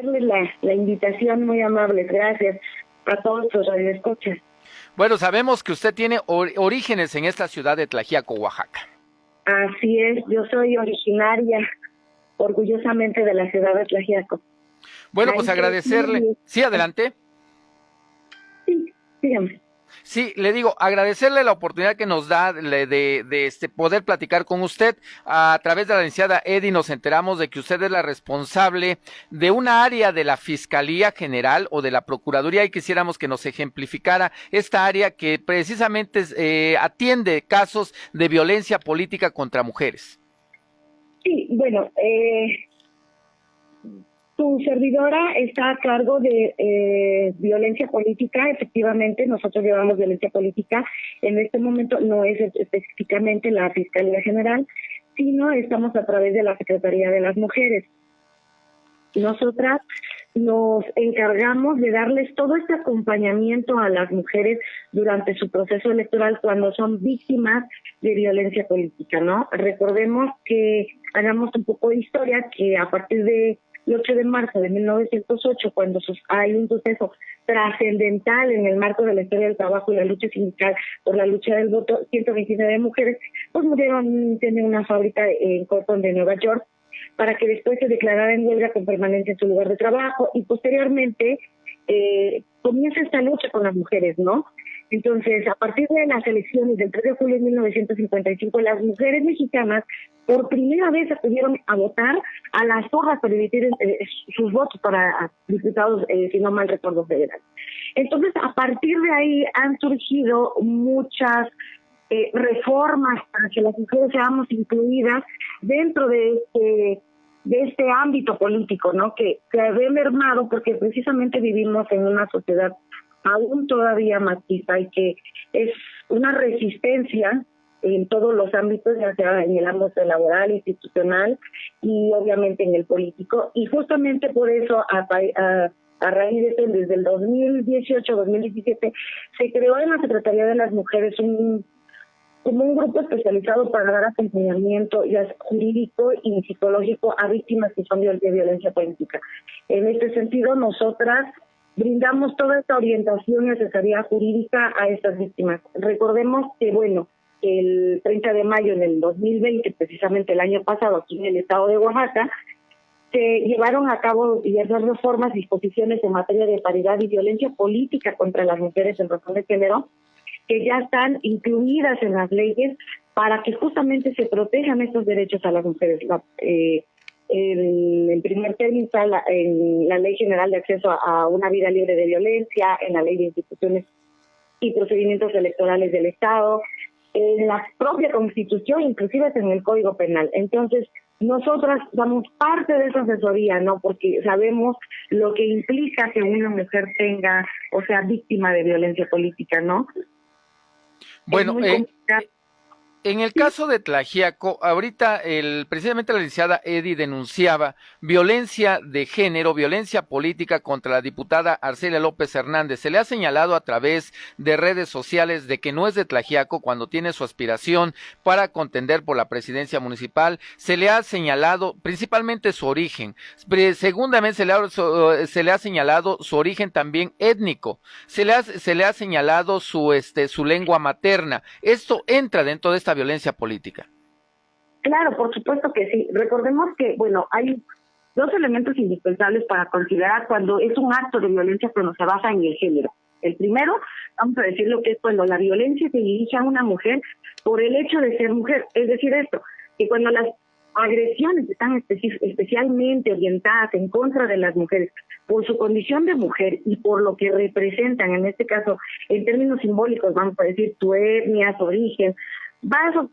La invitación muy amable, gracias a todos los radioescuchas. Bueno, sabemos que usted tiene orígenes en esta ciudad de Tlaxiaco, Oaxaca. Así es, yo soy originaria, orgullosamente, de la ciudad de Tlaxiaco. Bueno, pues agradecerle. Sí, adelante. Sí, dígame. Sí, le digo, agradecerle la oportunidad que nos da de poder platicar con usted. A través de la licenciada Edi nos enteramos de que usted es la responsable de una área de la Fiscalía General o de la Procuraduría, y quisiéramos que nos ejemplificara esta área que precisamente atiende casos de violencia política contra mujeres. Sí, bueno, su servidora está a cargo de violencia política. Efectivamente, nosotros llevamos violencia política. En este momento no es específicamente la Fiscalía General, sino estamos a través de la Secretaría de las Mujeres. Nosotras nos encargamos de darles todo este acompañamiento a las mujeres durante su proceso electoral cuando son víctimas de violencia política, ¿no? Recordemos que hagamos un poco de historia, que a partir de el 8 de marzo de 1908, cuando hay un suceso trascendental en el marco de la historia del trabajo y la lucha sindical por la lucha del voto, 129 mujeres pues murieron en una fábrica en Cortland de Nueva York, para que después se declarara en huelga con permanencia en su lugar de trabajo, y posteriormente comienza esta lucha con las mujeres, ¿no? Entonces, a partir de las elecciones del 3 de julio de 1955, las mujeres mexicanas por primera vez acudieron a votar a las urnas para emitir sus votos para diputados, si no mal recuerdo, federales. Entonces, a partir de ahí han surgido muchas reformas para que las mujeres seamos incluidas dentro de este ámbito político, ¿no? Que había mermado porque precisamente vivimos en una sociedad aún todavía machista y que es una resistencia en todos los ámbitos, ya sea en el ámbito laboral, institucional y obviamente en el político. Y justamente por eso, a raíz de eso, desde el 2018-2017, se creó en la Secretaría de las Mujeres como un grupo especializado para dar acompañamiento ya jurídico y psicológico a víctimas que son de violencia política. En este sentido, nosotras brindamos toda esta orientación y asesoría jurídica a estas víctimas. Recordemos que, bueno, el 30 de mayo del 2020, precisamente el año pasado, aquí en el estado de Oaxaca, se llevaron a cabo diversas reformas, disposiciones en materia de paridad y violencia política contra las mujeres en razón de género, que ya están incluidas en las leyes para que justamente se protejan estos derechos a las mujeres. En primer término está en la Ley General de Acceso a una Vida Libre de Violencia, en la Ley de Instituciones y Procedimientos Electorales del Estado, en la propia Constitución, inclusive en el Código Penal. Entonces, nosotras damos parte de esa asesoría, ¿no? Porque sabemos lo que implica que una mujer tenga, o sea, víctima de violencia política, ¿no? Bueno, en el caso de Tlaxiaco, ahorita precisamente la licenciada Edi denunciaba violencia de género, violencia política contra la diputada Arcelia López Hernández. Se le ha señalado a través de redes sociales de que no es de Tlaxiaco cuando tiene su aspiración para contender por la presidencia municipal. Se le ha señalado principalmente su origen. Segundamente se le ha señalado su origen también étnico. Se le ha señalado su lengua materna. Esto entra dentro de esta violencia política. Claro, por supuesto que sí. Recordemos que, bueno, hay dos elementos indispensables para considerar cuando es un acto de violencia cuando se basa en el género. El primero, vamos a decir lo que es cuando la violencia se dirige a una mujer por el hecho de ser mujer. Es decir, esto, que cuando las agresiones están especialmente orientadas en contra de las mujeres por su condición de mujer y por lo que representan, en este caso, en términos simbólicos, vamos a decir, su etnia, su origen, bajo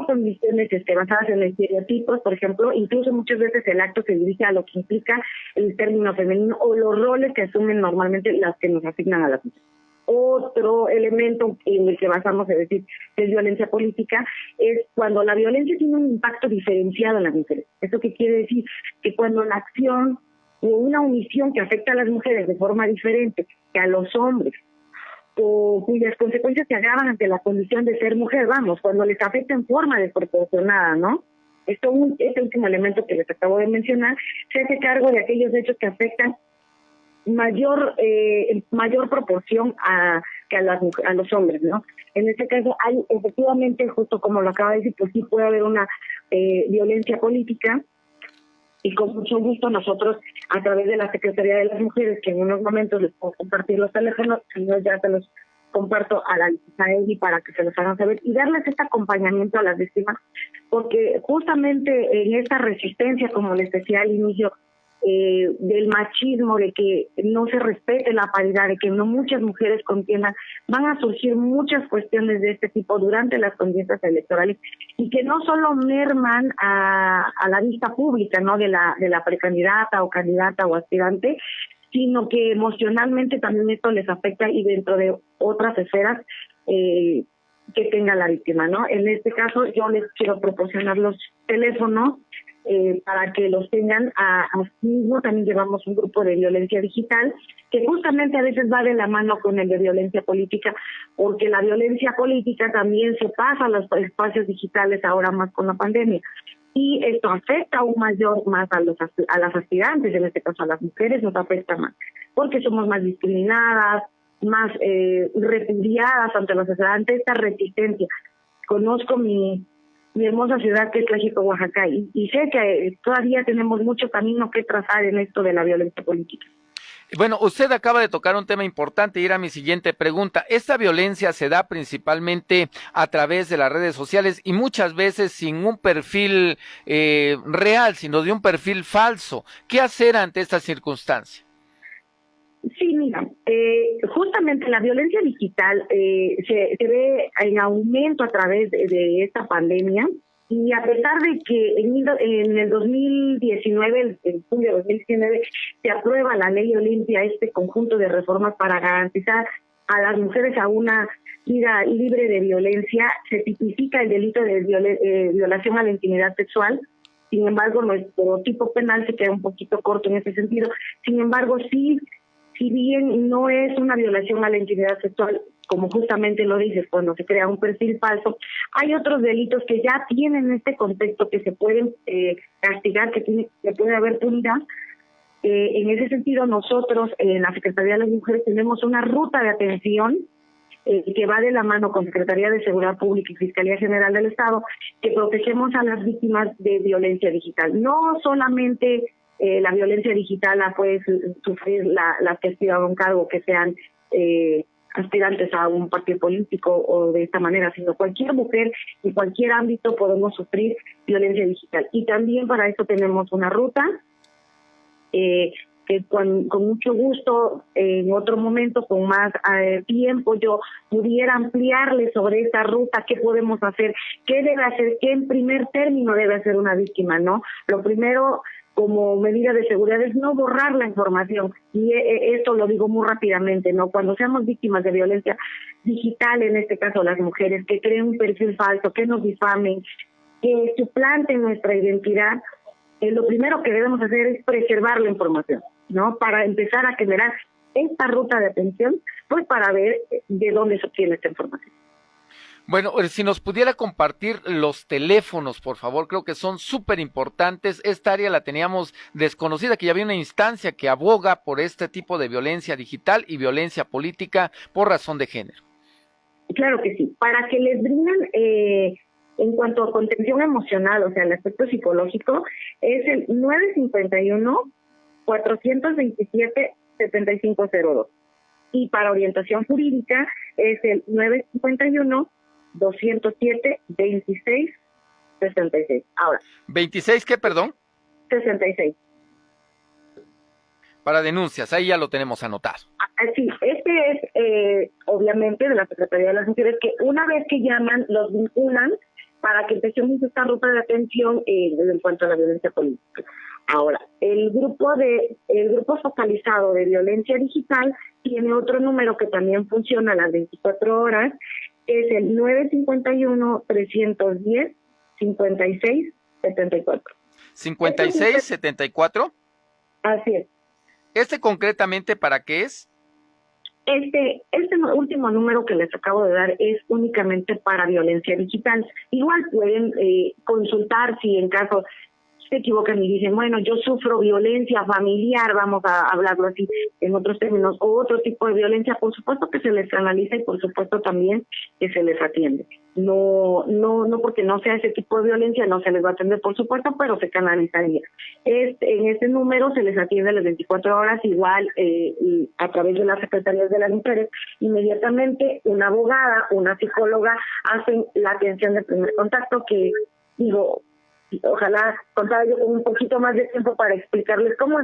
condiciones basadas en estereotipos, por ejemplo, incluso muchas veces el acto se dirige a lo que implica el término femenino o los roles que asumen normalmente las que nos asignan a las mujeres. Otro elemento en el que basamos, es decir, que es violencia política, es cuando la violencia tiene un impacto diferenciado en las mujeres. ¿Esto qué quiere decir? Que cuando la acción o una omisión que afecta a las mujeres de forma diferente que a los hombres, o cuyas consecuencias se agravan ante la condición de ser mujer, cuando les afecta en forma desproporcionada, ¿no? Este último elemento que les acabo de mencionar se hace cargo de aquellos hechos que afectan mayor proporción que a los hombres, ¿no? En este caso hay efectivamente, justo como lo acaba de decir, pues sí puede haber una violencia política, y con mucho gusto nosotros a través de la Secretaría de las Mujeres, que en unos momentos les puedo compartir los teléfonos, si no ya se los comparto a la Eddy para que se los hagan saber y darles este acompañamiento a las víctimas, porque justamente en esta resistencia, como les decía al inicio, del machismo, de que no se respete la paridad, de que no muchas mujeres contiendan, van a surgir muchas cuestiones de este tipo durante las contiendas electorales y que no solo merman a la vista pública, ¿no?, de la precandidata o candidata o aspirante, sino que emocionalmente también esto les afecta y dentro de otras esferas que tenga la víctima, ¿no? En este caso yo les quiero proporcionar los teléfonos para que los tengan. Asimismo, también llevamos un grupo de violencia digital que justamente a veces va de la mano con el de violencia política, porque la violencia política también se pasa a los espacios digitales ahora más con la pandemia. Y esto afecta aún más a las aspirantes, en este caso a las mujeres nos afecta más, porque somos más discriminadas, más repudiadas ante los aspirantes, esta resistencia. Conozco mi hermosa ciudad que es Tlaxico, Oaxaca, y sé que todavía tenemos mucho camino que trazar en esto de la violencia política. Bueno, usted acaba de tocar un tema importante y era mi siguiente pregunta. Esta violencia se da principalmente a través de las redes sociales y muchas veces sin un perfil real, sino de un perfil falso. ¿Qué hacer ante esta circunstancia? Sí, mira, justamente la violencia digital se ve en aumento a través de esta pandemia. Y a pesar de que en el 2019, en julio de 2019, se aprueba la Ley Olimpia, este conjunto de reformas para garantizar a las mujeres a una vida libre de violencia, se tipifica el delito de violación a la intimidad sexual. Sin embargo, nuestro tipo penal se queda un poquito corto en ese sentido. Sin embargo, sí, si bien no es una violación a la intimidad sexual, como justamente lo dices, cuando se crea un perfil falso, hay otros delitos que ya tienen este contexto que se pueden castigar, que puede haber punidad. En ese sentido, nosotros en la Secretaría de las Mujeres tenemos una ruta de atención que va de la mano con Secretaría de Seguridad Pública y Fiscalía General del Estado, que protegemos a las víctimas de violencia digital. No solamente la violencia digital la puede sufrir las que aspiran a un cargo que sean aspirantes a un partido político o de esta manera, sino cualquier mujer en cualquier ámbito podemos sufrir violencia digital. Y también para eso tenemos una ruta que con mucho gusto en otro momento, con más tiempo, yo pudiera ampliarle sobre esta ruta, qué podemos hacer, qué debe hacer, qué en primer término debe hacer una víctima, ¿no? Lo primero, como medida de seguridad, es no borrar la información, y esto lo digo muy rápidamente, ¿no? Cuando seamos víctimas de violencia digital, en este caso las mujeres, que creen un perfil falso, que nos difamen, que suplanten nuestra identidad, lo primero que debemos hacer es preservar la información, ¿no? Para empezar a generar esta ruta de atención, pues para ver de dónde se obtiene esta información. Bueno, si nos pudiera compartir los teléfonos, por favor, creo que son súper importantes. Esta área la teníamos desconocida, que ya había una instancia que aboga por este tipo de violencia digital y violencia política por razón de género. Claro que sí, para que les brinden en cuanto a contención emocional, o sea, el aspecto psicológico, es el 951-427-7502. Y para orientación jurídica es el 951-207-2666. Ahora. ¿26 qué, perdón? 66. Para denuncias, ahí ya lo tenemos anotado. Sí, este es obviamente de la Secretaría de las Mujeres, que una vez que llaman, los vinculan para que empecemos esta ruta de atención en cuanto a la violencia política. Ahora, el grupo focalizado de violencia digital tiene otro número que también funciona a las 24 horas, es el 951-310-5674. ¿5674? Así es. ¿Este concretamente para qué es? Este último número que les acabo de dar es únicamente para violencia digital. Igual pueden consultar si en caso se equivocan y dicen, bueno, yo sufro violencia familiar, vamos a hablarlo así en otros términos, o otro tipo de violencia, por supuesto que se les analiza y por supuesto también que se les atiende. No porque no sea ese tipo de violencia no se les va a atender, por supuesto, pero se canalizaría. En este número se les atiende a las 24 horas, igual a través de las secretarías de las mujeres. Inmediatamente una abogada, una psicóloga hacen la atención de primer contacto, que digo, ojalá contara yo con un poquito más de tiempo para explicarles cómo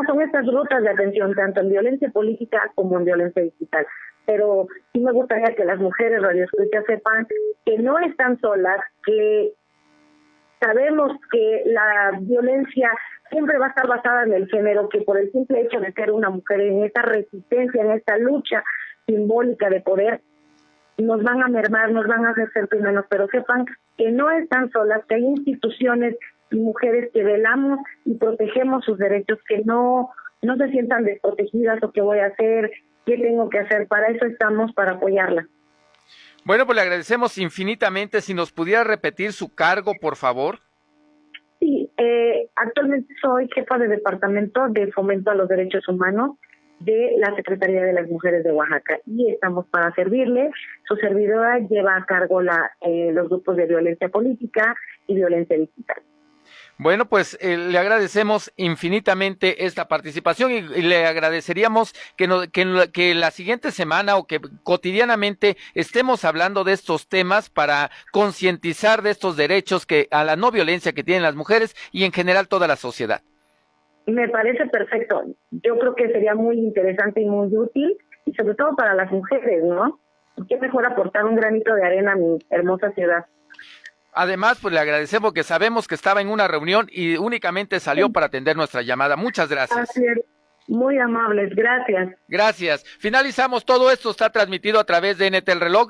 son estas rutas de atención, tanto en violencia política como en violencia digital. Pero sí me gustaría que las mujeres radioescuchas sepan que no están solas, que sabemos que la violencia siempre va a estar basada en el género, que por el simple hecho de ser una mujer en esta resistencia, en esta lucha simbólica de poder, nos van a mermar, nos van a hacer sentir menos, pero sepan que no están solas, que hay instituciones y mujeres que velamos y protegemos sus derechos, que no se sientan desprotegidas o qué voy a hacer, qué tengo que hacer. Para eso estamos, para apoyarla. Bueno, pues le agradecemos infinitamente. Si nos pudiera repetir su cargo, por favor. Sí, actualmente soy jefa de Departamento de Fomento a los Derechos Humanos de la Secretaría de las Mujeres de Oaxaca y estamos para servirle. Su servidora lleva a cargo los grupos de violencia política y violencia digital. Bueno, pues le agradecemos infinitamente esta participación y le agradeceríamos que la siguiente semana o que cotidianamente estemos hablando de estos temas para concientizar de estos derechos a la no violencia que tienen las mujeres y en general toda la sociedad. Me parece perfecto. Yo creo que sería muy interesante y muy útil, y sobre todo para las mujeres, ¿no? Qué mejor aportar un granito de arena a mi hermosa ciudad. Además, pues le agradecemos que sabemos que estaba en una reunión y únicamente salió para atender nuestra llamada. Muchas gracias. Así es. Muy amables, gracias. Gracias. Finalizamos. Todo esto está transmitido a través de NT El Reloj.